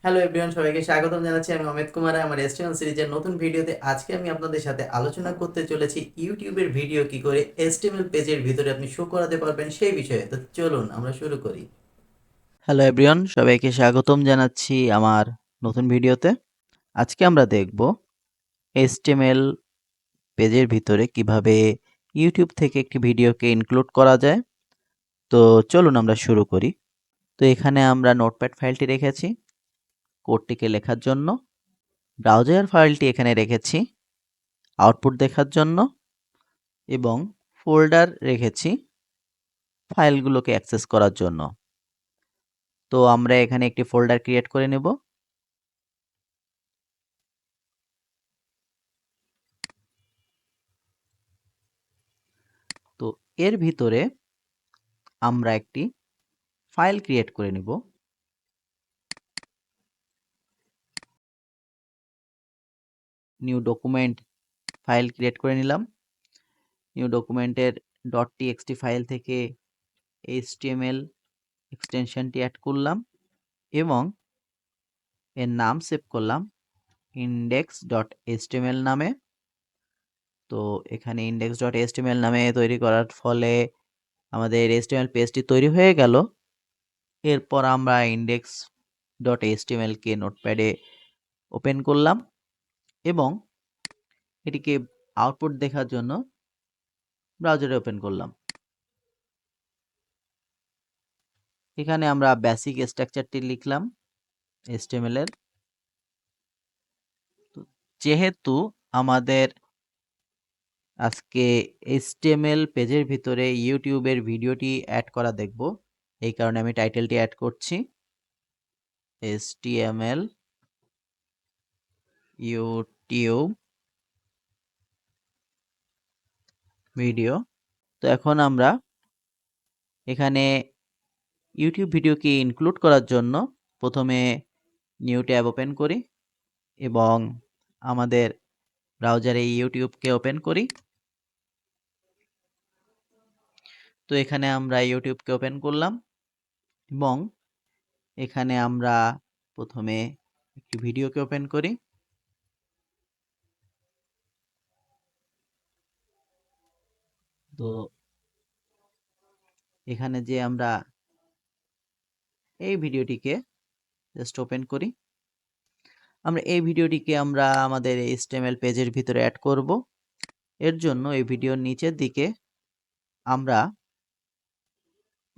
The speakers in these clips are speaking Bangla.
হ্যালো এভরিওয়ান, সবাইকে স্বাগতম জানাচ্ছি। আমি অমিত কুমার। আমার এসটিএল সিরিজের নতুন ভিডিওতে আজকে আমি আপনাদের সাথে আলোচনা করতে চলেছি ইউটিউবের ভিডিও কি করে এসটিএমএল পেজের ভিতরে আপনি শো করাতে পারবেন সেই বিষয়ে। তো চলুন আমরা শুরু করি। হ্যালো এভরিওয়ান, সবাইকে স্বাগতম জানাচ্ছি আমার নতুন ভিডিওতে। আজকে আমরা দেখব HTML পেজের ভিতরে কিভাবে ইউটিউব থেকে একটি ভিডিওকে ইনক্লুড করা যায়। তো চলুন আমরা শুরু করি। তো এখানে আমরা নোটপ্যাড ফাইলটি রেখেছি কোডটিকে লেখার জন্য, ব্রাউজার ফাইলটি এখানে রেখেছি আউটপুট দেখার জন্য, এবং ফোল্ডার রেখেছি ফাইলগুলোকে অ্যাক্সেস করার জন্য। তো আমরা এখানে একটি ফোল্ডার ক্রিয়েট করে নেব। তো এর ভিতরে আমরা একটি ফাইল ক্রিয়েট করে নেব। নিউ ডকুমেন্ট ফাইল ক্রিয়েট করে নিলাম। নিউ ডকুমেন্টের .txt ফাইল থেকে HTML এক্সটেনশনটি অ্যাড করলাম এবং এর নাম সেভ করলাম index.html নামে। তো এখানে index.html নামে তৈরি করার ফলে আমাদের HTML পেজটি তৈরি হয়ে গেল। এরপর আমরা index.html কে নোটপ্যাডে ওপেন করলাম এবং এটিকে আউটপুট দেখার জন্য ব্রাউজারে ওপেন করলাম। এখানে আমরা বেসিক স্ট্রাকচারটি লিখলাম HTML এর। তো যেহেতু আমাদের আজকে HTML পেজের ভিতরে ইউটিউবের ভিডিওটি অ্যাড করা দেখব, এই কারণে আমি টাইটেলটি অ্যাড করছি HTML ইউটিউব ভিডিও। তো এখন আমরা এখানে ইউটিউব ভিডিওকে ইনক্লুড করার জন্য প্রথমে নিউ ট্যাব ওপেন করি এবং আমাদের ব্রাউজারে ইউটিউবকে ওপেন করি। তো এখানে আমরা ইউটিউবকে ওপেন করলাম এবং এখানে আমরা প্রথমে একটি ভিডিওকে ওপেন করি। তো এখানে যে আমরা এই ভিডিওটিকে জাস্ট ওপেন করি। আমরা এই ভিডিওটিকে আমরা আমাদের HTML পেজের ভিতরে অ্যাড করব। এর জন্য এই ভিডিওর নিচের দিকে আমরা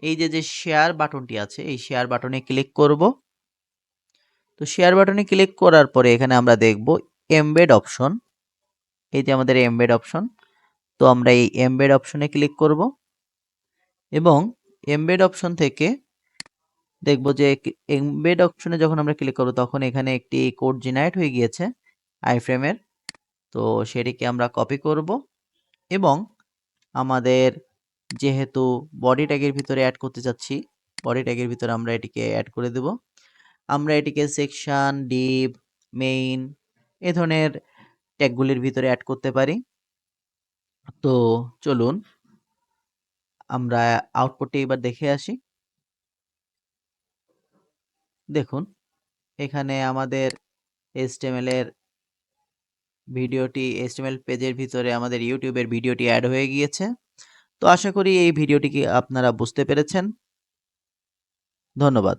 এই যে শেয়ার বাটনটি আছে, এই শেয়ার বাটনে ক্লিক করব। তো শেয়ার বাটনে ক্লিক করার পরে এখানে আমরা দেখব এমবেড অপশন। এই যে আমাদের এমবেড অপশন। তো আমরা এই এমবেড অপশনে ক্লিক করব এবং এমবেড অপশন থেকে দেখব যে এমবেড অপশনে যখন আমরা ক্লিক করব তখন এখানে একটি কোড জেনারেট হয়ে গিয়েছে আইফ্রেমের। তো সেটিকে আমরা কপি করব এবং আমাদের যেহেতু বডি ট্যাগের ভিতরে অ্যাড করতে চাচ্ছি, বডি ট্যাগের ভিতরে আমরা এটিকে অ্যাড করে দেব। আমরা এটিকে সেকশন, ডিভ, মেইন এ ধরনের ট্যাগগুলির ভিতরে অ্যাড করতে পারি। তো চলুন আমরা আউটপুটটি এবার দেখে আসি। দেখুন এখানে আমাদের HTML এর ভিডিওটি HTML পেজের ভিতরে আমাদের ইউটিউবের ভিডিওটি অ্যাড হয়ে গিয়েছে। তো আশা করি এই ভিডিওটিকে আপনারা বুঝতে পেরেছেন। ধন্যবাদ।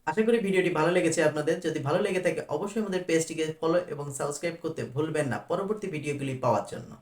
আশা করি ভিডিওটি ভালো লেগেছে আপনাদের। যদি ভালো লেগে থাকে অবশ্যই আমাদের পেজটিকে ফলো এবং সাবস্ক্রাইব করতে ভুলবেন না পরবর্তী ভিডিওগুলি পাওয়ার জন্য।